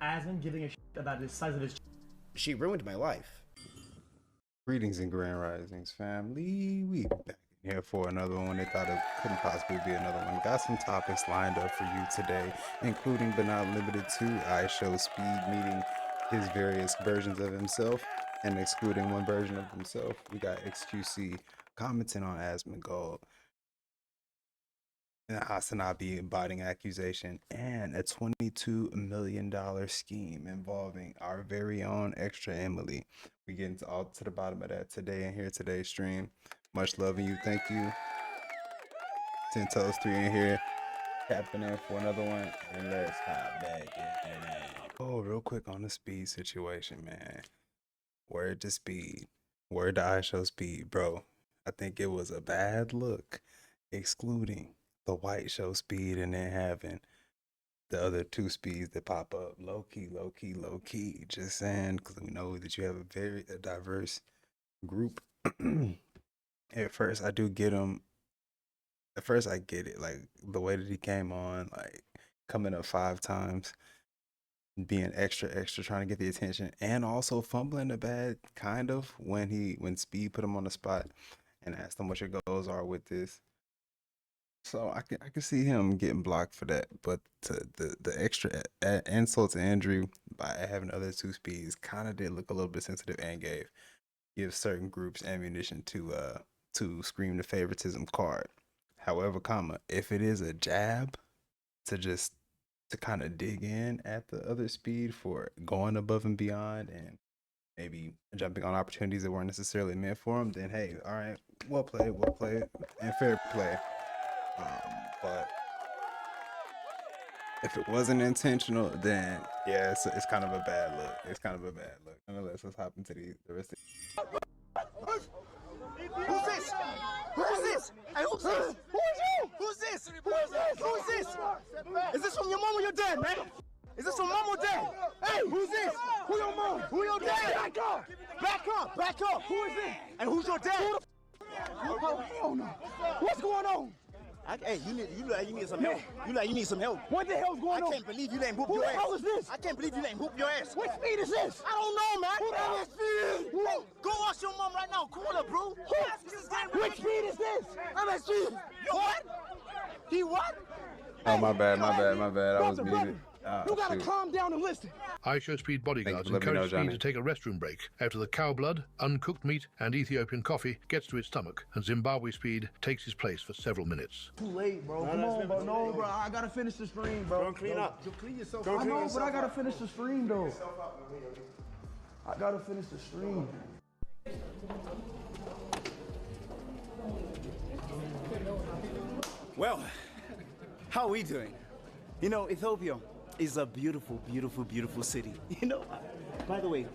about Asmon giving a shit about the size of his. She ruined my life. Greetings and grand risings, family. We back in here for another one. They thought it couldn't possibly be another one. Got some topics lined up for you today, including but not limited to Ishowspeed meeting his various versions of himself and excluding one version of himself. We got XQC commenting on Asmon Gold, and Hasanabi embodying accusation, and a $22 million scheme involving our very own Extra Emily. We get into all to the bottom of that today and here today's stream. Much love in you. Thank you. 10 Toes 3 in here. Tapping in for another one. And let's hop back in there. Oh, real quick on the speed situation, man. Word to speed. Word to Ishowspeed, bro. I think it was a bad look excluding the white show speed and then having the other two speeds that pop up. Low key, low key, low key. Just saying, because we know that you have a very diverse group. At first, I do get him. At first, I get it. Like, the way that he came on, like, coming up 5 times, being extra, trying to get the attention, and also fumbling the bag, kind of, when Speed put him on the spot and asked him what your goals are with this. So I can see him getting blocked for that, but the extra insult to Andrew by having other two speeds kind of did look a little bit sensitive and give certain groups ammunition to scream the favoritism card. However, if it is a jab to kind of dig in at the other speed for going above and beyond and maybe jumping on opportunities that weren't necessarily meant for him, then hey, all right, well played, and fair play. But if it wasn't intentional, then yeah, it's kind of a bad look. It's kind of a bad look. Nonetheless, let's hop into the rest of Who's this? Who's this? Hey, who's this? Who are you? Who's this? Who is this? Who is this? Is this from your mom or your dad, man? Is this from mom or dad? Hey, who's this? Who your mom? Who your dad? Back up! Back up! Back up! Who is this? And who's your dad? Oh no! What's going on? Hey, you need some help. You need some help. What the hell's going on? I can't believe you letting whoop your ass. Who the hell is this? I can't believe you letting whoop your ass. What speed is this? I don't know, man. Who the hell is speed? Hey, go ask your mom right now. Call her, bro. What speed is this? MSG. You what? He what? Oh, my bad. I was muted. You gotta calm down and listen. Ishowspeed bodyguards encourage Speed to take a restroom break after the cow blood, uncooked meat, and Ethiopian coffee gets to his stomach, and Zimbabwe Speed takes his place for several minutes. Too late, bro. Come on, bro. No, bro. I gotta finish the stream, bro. Don't clean up. You clean yourself up. I know, but I gotta finish the stream, though. I gotta finish the stream. Well, how are we doing? You know, Ethiopia is a beautiful, beautiful, beautiful city. You know, by the way,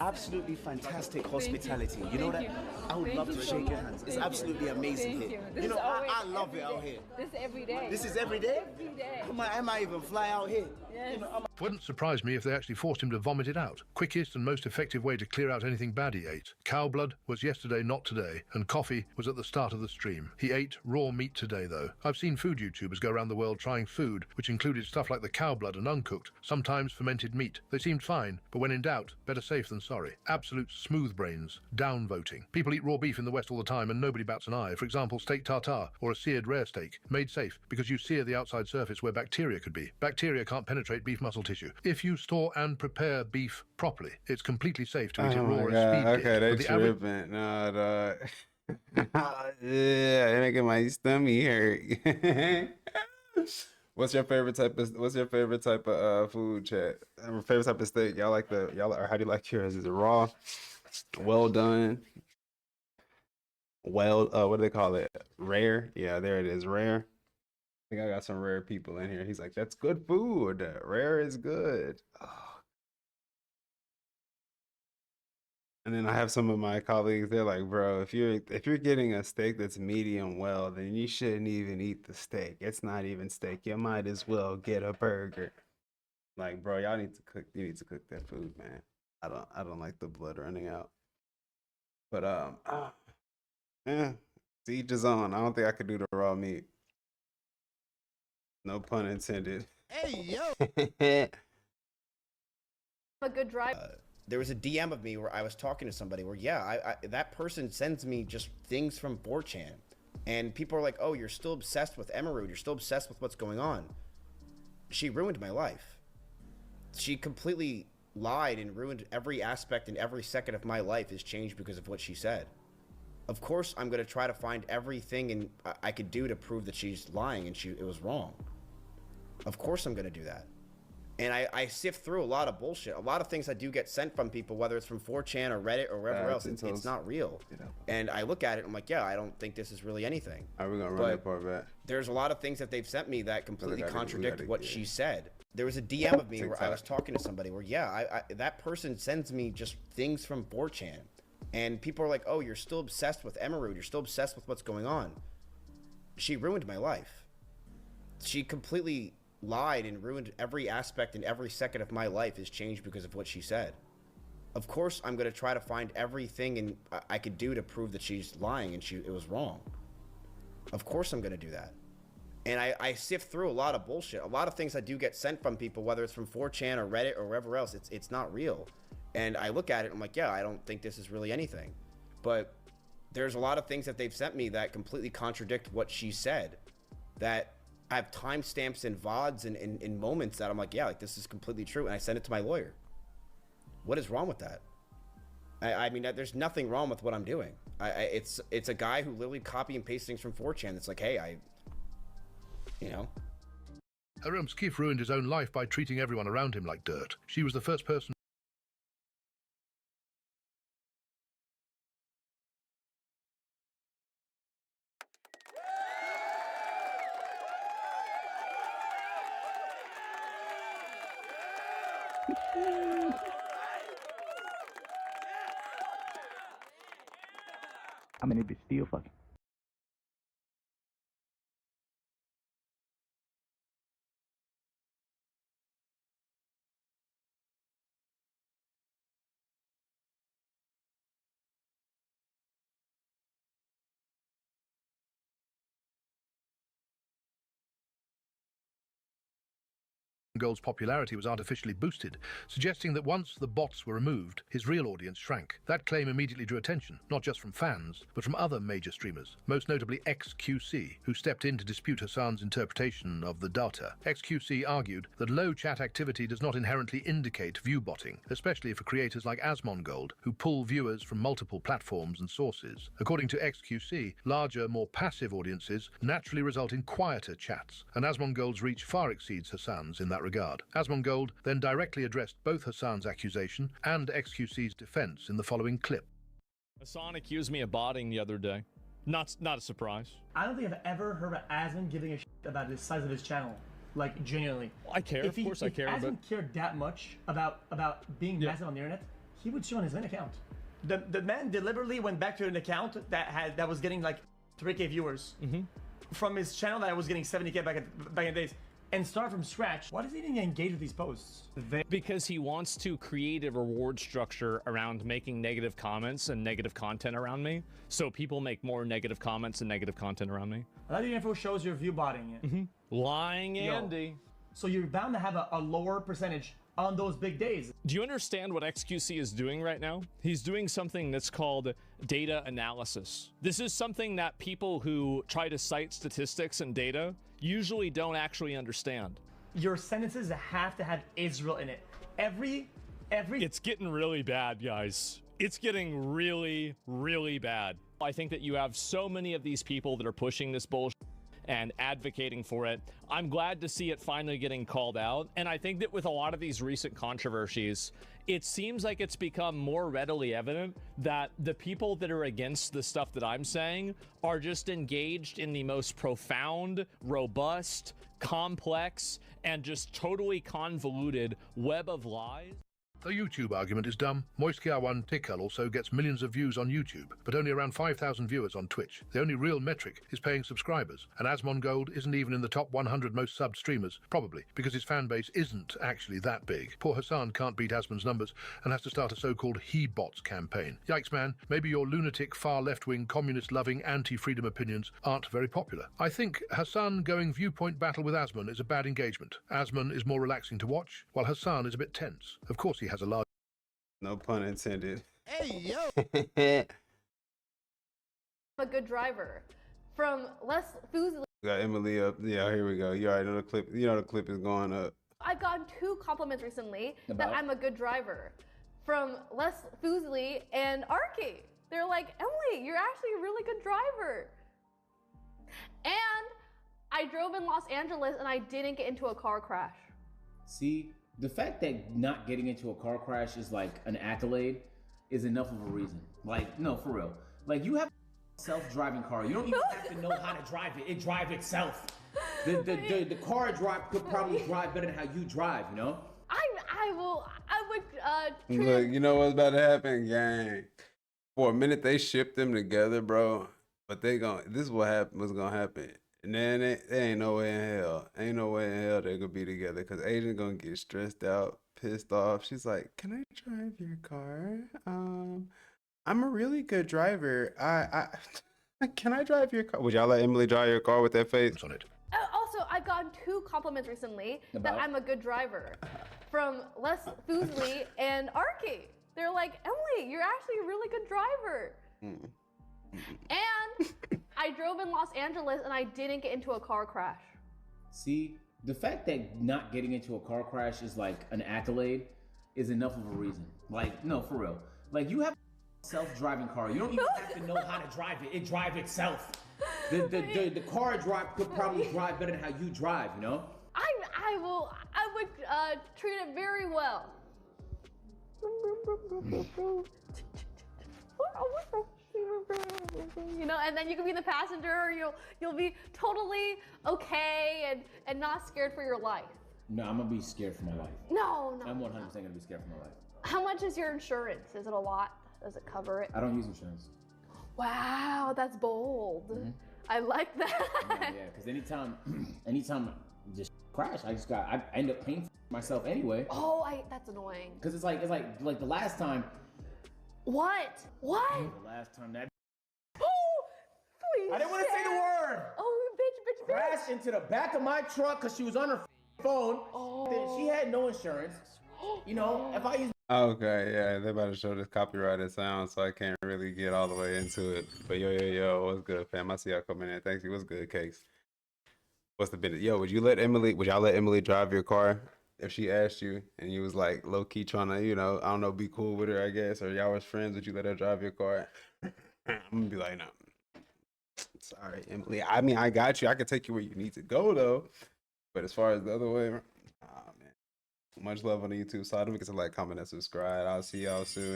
absolutely fantastic hospitality. You know that? I would love to shake your hands. It's absolutely amazing here. You know, I love it out here. This is every day. This is every day? Every day. I might even fly out here. Yes. You know, Wouldn't surprise me if they actually forced him to vomit it out. Quickest and most effective way to clear out anything bad he ate. Cow blood was yesterday, not today, and coffee was at the start of the stream. He ate raw meat today, though. I've seen food YouTubers go around the world trying food, which included stuff like the cow blood and uncooked, sometimes fermented meat. They seemed fine, but when in doubt, better safe than sorry. Absolute smooth brains. Down voting. People eat raw beef in the West all the time and nobody bats an eye. For example, steak tartare or a seared rare steak. Made safe because you sear the outside surface where bacteria could be. Bacteria can't penetrate beef muscle tissue. If you store and prepare beef properly, it's completely safe to eat it raw as Speed okay, did. they tripping. No, dog. Yeah, it making my stomach hurt. What's your favorite type of food, chat? Favorite type of steak? Or how do you like yours? Is it raw? Well done? Well, what do they call it? Rare? Yeah, there it is. Rare. I think I got some rare people in here. He's like, that's good food. Rare is good. Oh. And then I have some of my colleagues, they're like, bro, if you're getting a steak that's medium well, then you shouldn't even eat the steak. It's not even steak. You might as well get a burger. Like, bro, you need to cook that food, man. I don't like the blood running out. But yeah, to each his own. I don't think I could do the raw meat. No pun intended. hey, yo. a good driver. There was a DM of me where I was talking to somebody where, yeah, that person sends me just things from 4chan. And people are like, oh, you're still obsessed with Emerald. You're still obsessed with what's going on. She ruined my life. She completely lied and ruined every aspect and every second of my life has changed because of what she said. Of course, I'm going to try to find everything I could do to prove that she's lying and it was wrong. Of course I'm going to do that. And I sift through a lot of bullshit. A lot of things I do get sent from people, whether it's from 4chan or Reddit or wherever else, it's not real. And I look at it, I'm like, yeah, I don't think this is really anything. Are we going to run that part back? There's a lot of things that they've sent me that completely contradict what she said. There was a DM of me where I was talking to somebody where, yeah, that person sends me just things from 4chan. And people are like, oh, you're still obsessed with Emerald. You're still obsessed with what's going on. She ruined my life. She completely lied and ruined every aspect and every second of my life has changed because of what she said. Of course, I'm going to try to find everything I could do to prove that she's lying and it was wrong. Of course I'm going to do that. And I sift through a lot of bullshit. A lot of things I do get sent from people, whether it's from 4chan or Reddit or wherever else, it's not real. And I look at it, I'm like, yeah, I don't think this is really anything. But there's a lot of things that they've sent me that completely contradict what she said. That I have timestamps and VODs and in moments that I'm like, yeah, like this is completely true. And I send it to my lawyer. What is wrong with that? I mean, there's nothing wrong with what I'm doing. It's a guy who literally copy and paste things from 4chan. It's like, hey, you know. Skiff ruined his own life by treating everyone around him like dirt. She was the first person. I mean, it'd be still fucking. Gold's popularity was artificially boosted, suggesting that once the bots were removed, his real audience shrank. That claim immediately drew attention, not just from fans, but from other major streamers, most notably XQC, who stepped in to dispute Hassan's interpretation of the data. XQC argued that low chat activity does not inherently indicate view botting, especially for creators like Asmon Gold, who pull viewers from multiple platforms and sources. According to XQC, larger, more passive audiences naturally result in quieter chats, and Asmon Gold's reach far exceeds Hassan's in that regard. Asmon Gold then directly addressed both Hassan's accusation and XQC's defense in the following clip. Hassan accused me of botting the other day. Not a surprise. I don't think I've ever heard of Asmon giving a shit about the size of his channel. Like, genuinely. I care, of course I care, but... If but... Asmon cared that much about being massive on the internet, he would show on his main account. The man deliberately went back to an account that was getting like 3K viewers from his channel that was getting 70K back in the days. And start from scratch. Why does he even engage with these posts? Because he wants to create a reward structure around making negative comments and negative content around me. So people make more negative comments and negative content around me. A lot of your info shows you're view botting. Lying Andy. So you're bound to have a lower percentage on those big days. Do you understand what XQC is doing right now? He's doing something that's called data analysis. This is something that people who try to cite statistics and data usually don't actually understand. Your sentences have to have Israel in it. Every... It's getting really bad, guys. It's getting really, really bad. I think that you have so many of these people that are pushing this bullshit and advocating for it. I'm glad to see it finally getting called out. And I think that with a lot of these recent controversies, it seems like it's become more readily evident that the people that are against the stuff that I'm saying are just engaged in the most profound, robust, complex, and just totally convoluted web of lies. The YouTube argument is dumb. Moiskiawan Tikal also gets millions of views on YouTube, but only around 5,000 viewers on Twitch. The only real metric is paying subscribers, and Asmon Gold isn't even in the top 100 most subbed streamers, probably because his fan base isn't actually that big. Poor Hassan can't beat Asmon's numbers and has to start a so-called he-bots campaign. Yikes, man, maybe your lunatic, far left-wing, communist-loving, anti-freedom opinions aren't very popular. I think Hassan going viewpoint battle with Asmon is a bad engagement. Asmon is more relaxing to watch, while Hassan is a bit tense. Of course he has a large... No pun intended. Hey, yo. a good driver. From Les Foozley, Got Emily up. Yeah, here we go. You already know the clip. You know the clip is going up. I've gotten 2 compliments recently About? that I'm a good driver. From Les Foozley and Arky. They're like, Emily, you're actually a really good driver. And I drove in Los Angeles and I didn't get into a car crash. See, the fact that not getting into a car crash is like an accolade is enough of a reason. Like, no, for real. Like, you have a self-driving car. You don't even have to know how to drive it. It drives itself. The car could probably drive better than how you drive, you know? I would treat Look, you know what's about to happen, gang? For a minute, they shipped them together, bro. But this is what was gonna happen. And then there ain't no way in hell. Ain't no way in hell they're gonna be together. Cause Asian gonna get stressed out, pissed off. She's like, "Can I drive your car? I'm a really good driver. Can I drive your car? Would y'all let Emily drive your car with that face on it. Also, I've gotten 2 compliments recently About? that I'm a good driver. From Les Foozley and Arky. They're like, Emily, you're actually a really good driver. And I drove in Los Angeles and I didn't get into a car crash. See, the fact that not getting into a car crash is like an accolade is enough of a reason. Like, no, for real. Like, you have a self-driving car. You don't even have to know how to drive it. It drives itself. The car could probably drive better than how you drive, you know? I would treat it very well. You know, and then you can be the passenger. You'll be totally okay and not scared for your life. No, I'm gonna be scared for my life. No. I'm 100% gonna be scared for my life. How much is your insurance? Is it a lot? Does it cover it? I don't use insurance. Wow, that's bold. Mm-hmm. I like that. Yeah, because anytime I just crash, I end up paying for myself anyway. Oh, that's annoying. Because it's like the last time. What? The last time that. Oh, please. I didn't want to say the word. Oh, bitch. Crashed into the back of my truck because she was on her phone. Oh. Then she had no insurance. You know, if I use. Okay, yeah, they about to show this copyrighted sound, so I can't really get all the way into it. But yo, what's good, fam? I see y'all coming in. Thank you. What's good, Cakes? What's the business? Yo, would y'all let Emily drive your car if she asked you and you was like low key trying to, you know, I don't know, be cool with her, I guess, or y'all was friends? Would you let her drive your car? I'm gonna be like, no. Sorry, Emily. I mean, I got you. I can take you where you need to go though. But as far as the other way, man. Much love on the YouTube side. Don't forget to like, comment, and subscribe. I'll see y'all soon.